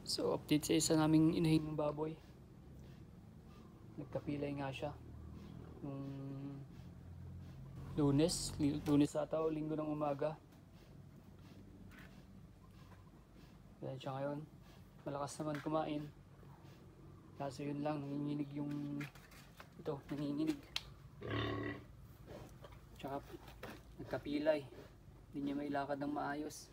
So, update sa isa naming inahing baboy. Nagkapilay nga siya. Nung lunes ata o linggo ng umaga. Dahil siya ngayon, malakas naman kumain. Kaso yun lang, nanginginig yung nanginginig. Tsaka nagkapilay. Hindi niya mailakad ng maayos.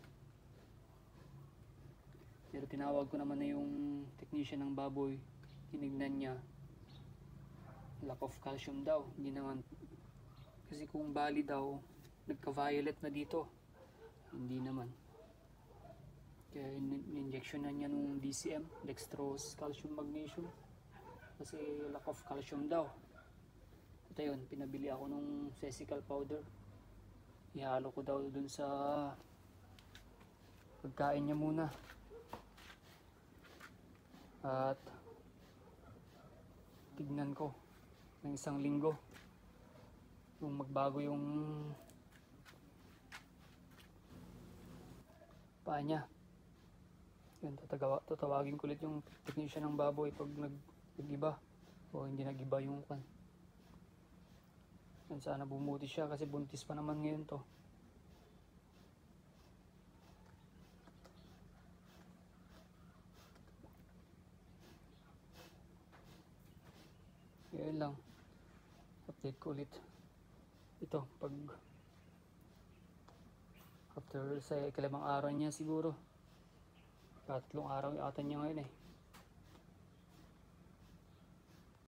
Pero tinawag ko naman na yung technician ng baboy. Tinignan niya. Lack of calcium daw. Hindi naman. Kasi kung bali daw, nagka-violet na dito. Hindi naman. Kaya in-injection na niya nung DCM, dextrose calcium magnesium. Kasi lack of calcium daw. At ayun, pinabili ako nung vesicle powder. Ihalo ko daw dun sa pagkain niya muna. At tignan ko ng isang linggo kung magbago yung paa niya. Yun, tatawagin ko ulit yung technician ng baboy pag nag-iba o hindi nag-iba yung kan. Yan, sana bumuti siya kasi buntis pa naman ngayon to. Yun lang, update ko ulit ito pag after sa ikalawang araw niya siguro. 3 araw yata niya ngayon eh.